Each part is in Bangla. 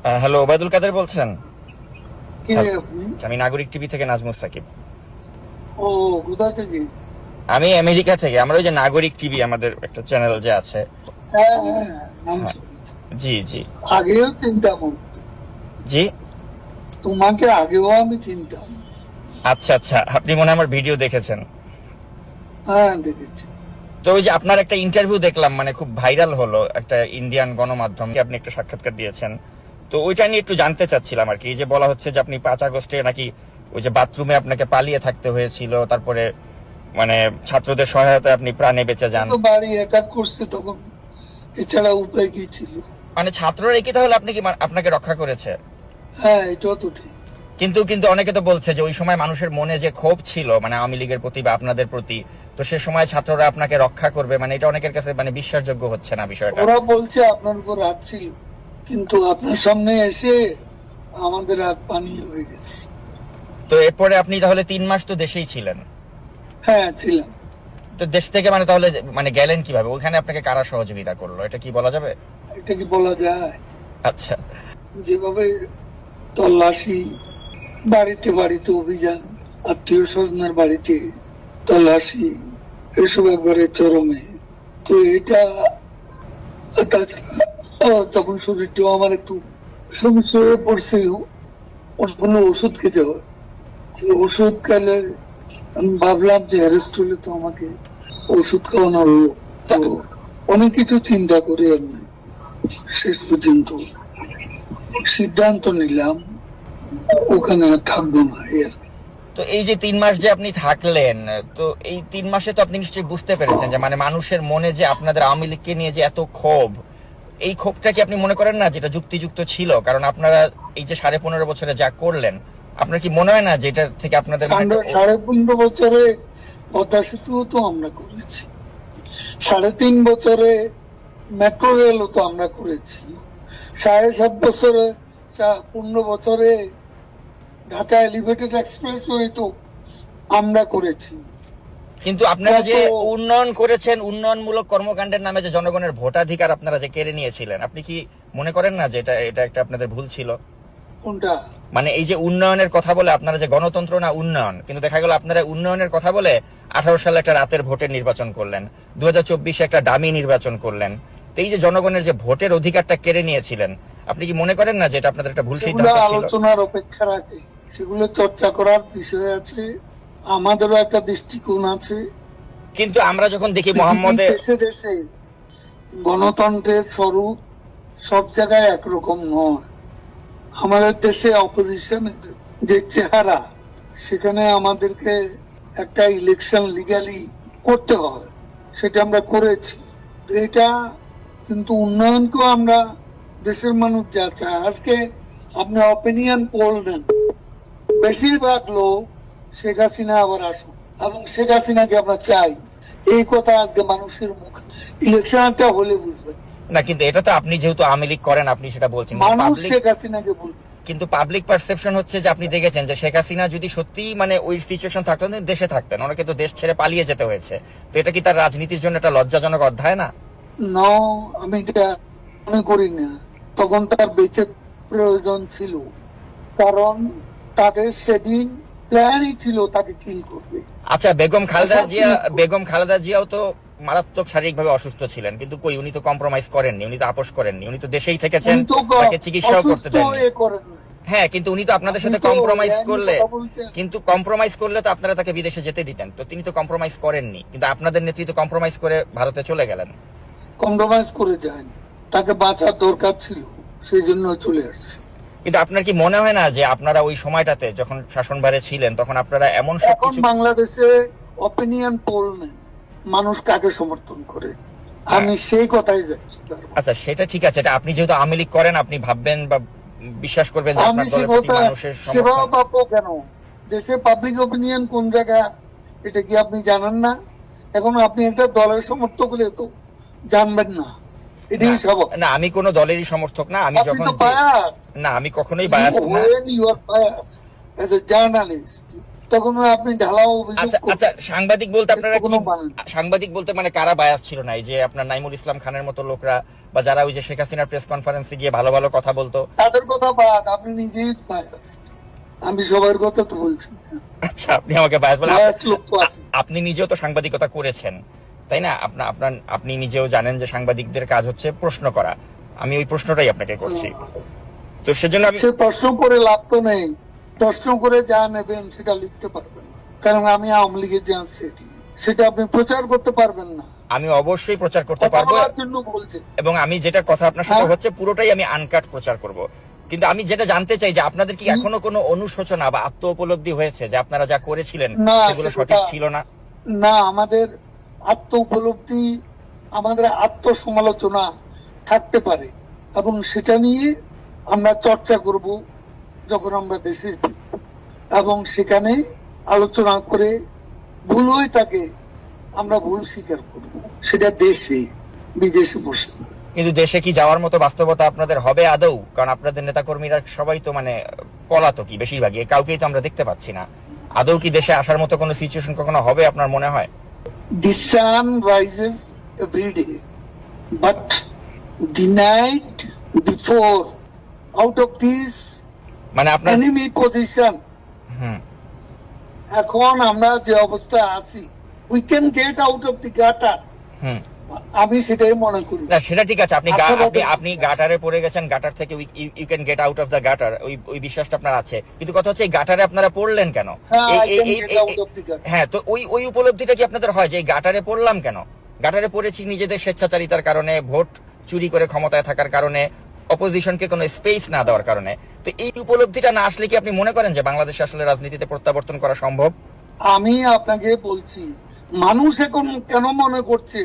হ্যালো, ওবায়দুল কাদের বলছেন? কে হ্যালো, আপনি? আমি নাগরিক টিভি থেকে নাজমুস সাকিব। ও, কোথা থেকে? আমি আমেরিকা থেকে। আমরা ওই যে নাগরিক টিভি, আমাদের একটা চ্যানেল যে আছে। হ্যাঁ হ্যাঁ হ্যাঁ, নাম হ্যাঁ, শুনেছি। জি জি। আগেও চিনতাম আমি। জি। তোমাকে আগেও আমি চিনতাম। আচ্ছা আচ্ছা, আপনি মনে হয় আমার ভিডিও দেখেছেন। হ্যাঁ, দেখেছি। তো ওই যে আপনার একটা ইন্টারভিউ দেখলাম, মানে খুব ভাইরাল হলো, একটা ইন্ডিয়ান গণমাধ্যমে আপনি একটা সাক্ষাৎকার দিয়েছেন। তো ওইটা নিয়ে একটু জানতে চাচ্ছিলাম আর কি। এই যে বলা হচ্ছে যে আপনি 5 আগস্টে নাকি ওই যে বাথরুমে আপনাকে পালিয়ে থাকতে হয়েছিল, তারপরে মানে ছাত্রদের সহায়তায় আপনি প্রাণে বেঁচে যান। তো বাড়ি অ্যাটাক করছে তখন, এছাড়া উপায় কি ছিল? মানে ছাত্ররা কি তাহলে আপনি কি আপনাকে রক্ষা করেছে? হ্যাঁ, এটাও তো ঠিক। কিন্তু কিন্তু অনেকে তো বলছে যে ওই সময় মানুষের মনে যে ক্ষোভ ছিল মানে আওয়ামী লীগের প্রতি বা আপনাদের প্রতি, তো সে সময় ছাত্ররা আপনাকে রক্ষা করবে, মানে এটা অনেকের কাছে মানে বিশ্বাসযোগ্য হচ্ছে না বিষয়টা। ওরা বলছে আপনার উপর রাগ ছিল, কিন্তু আপনার সামনে এসে আমাদের রাগ পানি হয়ে গেছে। তো এরপরে আপনি তাহলে 3 মাস তো দেশেই ছিলেন। হ্যাঁ, ছিলাম। তো দেশ থেকে মানে তাহলে মানে গেলেন কিভাবে? ওখানে আপনাকে কারা সহযোগিতা করলো, এটা কি বলা যাবে? এটা কি বলা যায়? আচ্ছা। যেভাবে তল্লাশি, বাড়িতে বাড়িতে অভিযান, আত্মীয় স্বজনের বাড়িতে তল্লাশি, এসব একবারে চরমে। তো এটা, তাছাড়া তখন শরীরটাও আমার একটু সমস্যা হয়ে পড়ছিল, অনেকগুলো ওষুধ খেতে হয়। যে ওষুধ খেলে আমি ভাবলাম যে অ্যারেস্ট হলে তো আমাকে ওষুধ খাওয়ানো হলো। তো অনেক কিছু চিন্তা করে আমি শেষ পর্যন্ত সিদ্ধান্ত নিলাম ওখানে আর থাকবো না, এই আর কি। তো এই যে 3 মাস যে আপনি থাকলেন, তো এই 3 মাসে তো আপনি নিশ্চয়ই বুঝতে পেরেছেন যে মানে মানুষের মনে যে আপনাদের আওয়ামী লীগকে নিয়ে যে এত ক্ষোভ, এই ক্ষোভটা কি আপনি মনে করেন না যেটা যুক্তিযুক্ত ছিল? কারণ আপনারা এই যে 15.5 বছরে যা করলেন, আপনার কি মনে হয় না যে এটা থেকে আপনাদের মানে একটা 15.5 বছরে পদ্মা সেতুও তো আমরা করেছি, 3.5 বছরে মেট্রো রেলও তো আমরা করেছি, 7.5 বছরে 15 বছরে ঢাকা এলিভেটেড এক্সপ্রেস ওয়ে তো আমরা করেছি। কিন্তু আপনারা যে উন্নয়ন করেছেন, উন্নয়নমূলক কর্মকাণ্ডের নামে যে জনগণের ভোটাধিকার আপনারা যে কেড়ে নিয়েছিলেন, আপনি কি মনে করেন না যে এটা এটা একটা আপনাদের ভুল ছিল? কোনটা? মানে এই যে উন্নয়নের কথা বলে আপনারা যে গণতন্ত্র না উন্নয়ন, কিন্তু দেখা গেল আপনারা উন্নয়নের কথা বলে 18 সালে একটা রাতের ভোটের নির্বাচন করলেন, 2024 একটা ডামি নির্বাচন করলেন। তো এই যে জনগণের যে ভোটের অধিকারটা কেড়ে নিয়েছিলেন, আপনি কি মনে করেন না যে এটা আপনাদের একটা ভুল সেগুলো সিদ্ধান্ত ছিল? আলোচনার অপেক্ষা রাখে, সেগুলো চর্চা করার বিষয় আছে, আমাদেরও একটা দৃষ্টিকোণ আছে। কিন্তু আমরা যখন দেখি মোহাম্মদে, দেশে দেশে গণতন্ত্রের স্বরূপ সব জায়গায় একরকম নয়। আমাদের দেশে অপোজিশনের যে চেহারা, সেখানে আমাদেরকে একটা ইলেকশন লিগালি করতে হয়, সেটা আমরা করেছি। এটা কিন্তু উন্নয়নকেও আমরা, দেশের মানুষ যা চায়, আজকে আপনি অপিনিয়ন পোল নেন, বেশিরভাগ লোক শেখ হাসিনা আবার আসুন এবং শেখ হাসিনাকে আমরা চাই, এই কথা আজকে মানুষের মুখ। ইলেকশনটা হলে বুঝবেন। না কিন্তু এটা তো আপনি যেহেতু আওয়ামী লীগ করেন আপনি সেটা বলছেন, মানুষ শেখ হাসিনাকে বলবে। কিন্তু পাবলিক পারসেপশন হচ্ছে যে আপনি দেখেছেন যে শেখ হাসিনা যদি সত্যি মানে ওই সিচুয়েশন থাকতেন, দেশে থাকতেন, ওনাকে তো দেশ ছেড়ে পালিয়ে যেতে হয়েছে। তো এটা কি তার রাজনীতির জন্য একটা লজ্জাজনক অধ্যায় না? ন, আমি এটা মনে করি না। তখন তার বেঁচে প্রয়োজন ছিল, কারণ তাদের সেদিন প্ল্যানই ছিল তাকে কিল করবে। আচ্ছা, বেগম খালেদা জিয়াও তো মারাত্মক শারীরিকভাবে অসুস্থ ছিলেন, কিন্তু কই উনি তো কম্প্রোমাইজ করেননি, উনি তো আপোষ করেননি, উনি তো দেশেই থেকেছেন, তাকে চিকিৎসাও করতে দেননি। হ্যাঁ, কিন্তু উনি তো আপনাদের সাথে কম্প্রোমাইজ করলে, কিন্তু কম্প্রোমাইজ করলে তো আপনারা তাকে বিদেশে যেতে দিতেন, তো তিনি তো কম্প্রোমাইজ করেননি, কিন্তু আপনাদের নেতৃত্ব কম্প্রোমাইজ করে ভারতে চলে গেলেন। কম্প্রোমাইজ করে যায়নি, তাকে বাঁচার দরকার ছিল, সেই জন্য চলে আসছে। কিন্তু আপনার কি মনে হয় না যে আপনারা ওই সময়টাতে যখন শাসনভারে ছিলেন তখন আপনারা এমন এখন সবকিছু, বাংলাদেশে অপিনিয়ন পোল নেন, মানুষ কাকে সমর্থন করে, আমি সেই কথাই যাচ্ছি। আচ্ছা সেটা ঠিক আছে, এটা আপনি যেহেতু আওয়ামী লীগ করেন আপনি ভাববেন বা বিশ্বাস করবেন যে আমি আপনার দলের প্রতি মানুষের সেবা সমর্থন। পাবো কেন? দেশে পাবলিক অপিনিয়ন কোন জায়গা, এটা কি আপনি জানেন না? এখন আপনি একটা দলের সমর্থক হলে তো জানবেন না, এটাই স্বাভাবিক। না আমি কোনো দলেরই সমর্থক না, আমি আপনি যখন তো বায়াস, না আমি কখনোই বায়াস না। when you are biased as a journalist, তখন আপনি ঢালাও আচ্ছা আচ্ছা, সাংবাদিক বলতে আপনারা কি, সাংবাদিক বলতে মানে কারা বায়াস ছিল না? এই যে আপনার নাইমুল ইসলাম খানের মতো লোকরা, বা যারা ওই যে শেখ হাসিনার প্রেস কনফারেন্সে গিয়ে ভালো ভালো কথা বলতো, তাদের কথা বাদ, আপনি নিজেই বায়াস। আমি সবার কথা তো বলছি। আচ্ছা, আপনি আমাকে বায়াস বলেন? আপনি নিজেও তো সাংবাদিকতা করেছেন, তাই না? আপনি নিজেও জানেন যে সাংবাদিকদের কাজ হচ্ছে প্রশ্ন করা। আমি ওই প্রশ্নটাই আপনাকে করছি। তো সেজন্য আমি প্রশ্ন করে লাভ তো নেই। প্রশ্ন করে যা নেবেন সেটা লিখতে পারবেন, কারণ আমি আওয়ামী লীগের যে সেটা আপনি প্রচার করতে পারবেন না। আমি অবশ্যই প্রচার করতে পারবো, এবং আমি যেটা কথা আপনার সাথে হচ্ছে পুরোটাই আমি আনকাট প্রচার করব। কিন্তু আমি যেটা জানতে চাই যে আপনাদের কি এখনো কোনো অনুশোচনা বা আত্ম উপলব্ধি হয়েছে যে আপনারা যা করেছিলেন সেগুলো সঠিক ছিল না? না, আমাদের আত্ম উপলব্ধি, আমাদের আত্মসমালোচনা থাকতে পারে, এবং সেটা নিয়ে আমরা চর্চা করব যখন আমরা দেশে ফিরব, এবং সেখানে আলোচনা করে ভুল হয়ে থাকে আমরা ভুল স্বীকার করব, সেটা দেশে বিদেশে বসে। কিন্তু দেশে কি যাওয়ার মতো বাস্তবতা আপনাদের হবে আদৌ? কারণ আপনাদের নেতাকর্মীরা সবাই তো মানে পলাতকই বেশিরভাগই, কাউকেই তো আমরা দেখতে পাচ্ছি না। আদৌ কি দেশে আসার মতো কোনো সিচুয়েশন কখনো হবে আপনার মনে হয়? The sun rises every day, but the night before, out of this মানে আপনার enemy position, এখন আমরা যে অবস্থায় আছি, we can get out of the gutter. আমি সেটাই মনে করি। না, সেটা ঠিক আছে, আপনি গাটারে পড়ে গেছেন, গাটার থেকে you can get out of the gutter, ওই বিশ্বাসটা আপনার আছে। কিন্তু কথা হচ্ছে এই গাটারে আপনারা পড়লেন কেন? হ্যাঁ, তো ওই উপলব্ধিটা কি আপনাদের হয় যে এই গাটারে পড়লাম কেন? গাটারে পড়েছি নিজেদের স্বেচ্ছাচারিতার কারণে, ভোট চুরি করে ক্ষমতায় থাকার কারণে, অপোজিশনকে কোনো স্পেস না দেওয়ার কারণে। তো এই উপলব্ধিটা না আসলে কি আপনি মনে করেন যে বাংলাদেশে আসলে রাজনীতিতে প্রত্যাবর্তন করা সম্ভব? আমি আপনাকে বলছি, মানুষ এখন কেন মনে করছে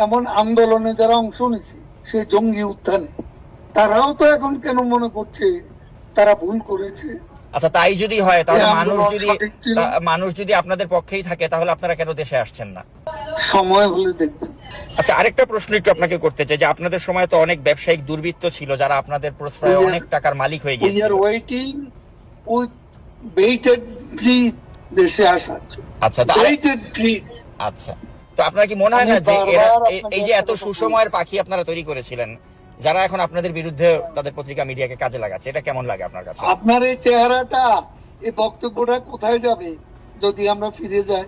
এমন আন্দোলনে যারা অংশ নিছে, সে জঙ্গি উত্থানে, তারাও তো এখন কেন মনে করছে তারা ভুল করেছে? আচ্ছা, তাই যদি হয় তাহলে মানুষ যদি আপনাদের পক্ষেই থাকে তাহলে আপনারা কেন দেশে আসছেন না? সময় হলে দেখবেন। আচ্ছা, আরেকটা প্রশ্ন একটু আপনাকে করতে চাই যে আপনাদের সময় তো অনেক ব্যবসায়িক দুর্বৃত্ত ছিল যারা আপনাদের প্রশ্রয়ে অনেক টাকার মালিক হয়ে গিয়েছিল। We are waiting with bated breath দেশে আসার জন্য। আচ্ছা, bated breath। আচ্ছা, তো আপনার কি মনে হয় না যে এই যে এত সুসময়ের পাখি আপনারা তৈরি করেছিলেন, যারা এখন আপনাদের বিরুদ্ধে তাদের পত্রিকা মিডিয়াকে কাজে লাগাচ্ছে, এটা কেমন লাগে আপনার কাছে? আপনার এই চেহারাটা, এই বক্তব্যটা কোথায় যাবে যদি আমরা ফিরে যাই?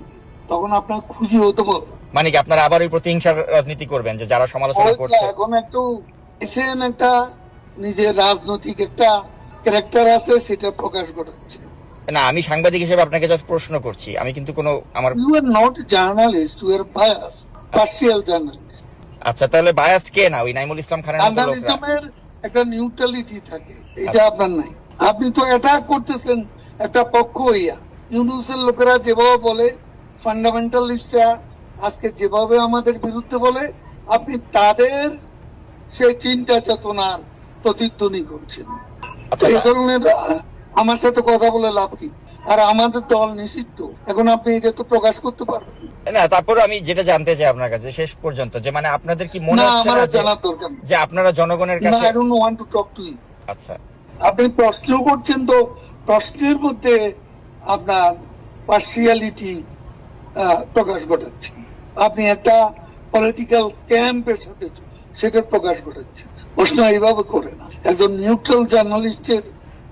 তখন আপনার খুশি হতে বল, মানে কি আপনারা আবার ওই প্রতিহিংসার রাজনীতি করবেন যে যারা সমালোচনা করছে? এখন একটু একটা নিজের রাজনৈতিক একটা ক্যারেক্টার আছে, সেটা প্রকাশ ঘটাচ্ছে। না, আমি সাংবাদিক হিসেবে আপনাকে জাস্ট প্রশ্ন করছি, আমি কিন্তু কোনো আমার you are not journalist, you are biased, partial journalist. আচ্ছা, তাহলে বায়াসড কে? না ওই নাইমুল ইসলাম খানের মতো লোকরা। জার্নালিজমের একটা নিউট্রালিটি থাকে, এটা আপনার নাই। আপনি তো অ্যাটাক করতেছেন একটা পক্ষ হইয়া। ইউনুসের লোকেরা যেভাবে বলে, ফান্ডামেন্টালিস্টরা আজকে যেভাবে আমাদের বিরুদ্ধে বলে, আপনি তাদের সেই চিন্তা চেতনার প্রতিধ্বনি করছেন। এই ধরনের আমার সাথে কথা বলে লাভ কি? আর আমাদের দল নিষিদ্ধ, এখন আপনি এটা তো প্রকাশ করতে পারবেন না। তারপর আমি যেটা জানতে চাই আপনার কাছে শেষ পর্যন্ত, যে মানে আপনাদের কি মনে হচ্ছে না যে আপনারা জনগণের কাছে? I don't want to talk to you. আচ্ছা, আপনি প্রশ্ন করছেন, তো প্রশ্নের মধ্যে আপনার পার্সিয়ালিটি প্রকাশ ঘটাচ্ছেন। আপনি একটা পলিটিক্যাল ক্যাম্পের সাথে সেটা প্রকাশ ঘটাচ্ছেন। প্রশ্ন এইভাবে করে না, একজন নিউট্রাল জার্নালিস্টের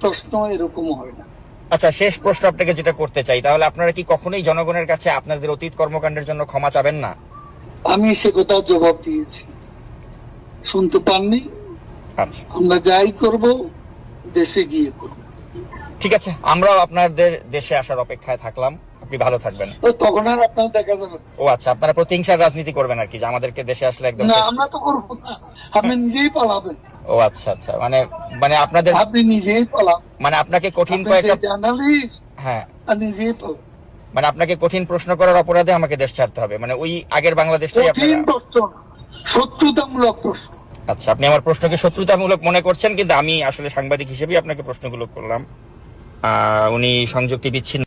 প্রশ্ন এরকম হয় না। আচ্ছা, শেষ প্রশ্ন আপনাকে যেটা করতে চাই, তাহলে আপনারা কি কখনোই জনগণের কাছে আপনাদের অতীত কর্মকাণ্ডের জন্য ক্ষমা চাবেন না? আমি সে কথা জবাব দিয়েছি, শুনতে পাননি? আচ্ছা, আমরা যাই করব দেশে গিয়ে করব। ঠিক আছে, আমরাও আপনাদের দেশে আসার অপেক্ষায় থাকলাম। আপনি ভালো থাকবেন। তখন আর আপনার দেখা যাবে। ও আচ্ছা, আপনারা প্রতিহিংসার রাজনীতি করবেন আর কি, যে আমাদেরকে দেশে আসলে একদম? না, আমরা তো করব না, আপনি নিজেই পালাবেন। ও আচ্ছা আচ্ছা, মানে আপনাদের, আপনি নিজেই পালাবেন, মানে আপনাকে কঠিন কয়েকটা জার্নালিস্ট, হ্যাঁ নিজেই পালাবেন, মানে আপনাকে কঠিন প্রশ্ন করার অপরাধে আমাকে দেশ ছাড়তে হবে, মানে ওই আগের বাংলাদেশটাই কঠিন প্রশ্ন, শত্রুতামূলক প্রশ্ন। আচ্ছা, আপনি আমার প্রশ্নকে শত্রুতামূলক মনে করছেন, কিন্তু আমি আসলে সাংবাদিক হিসেবেই আপনাকে প্রশ্নগুলো করলাম। উনি সংযুক্তি বিচ্ছিন্ন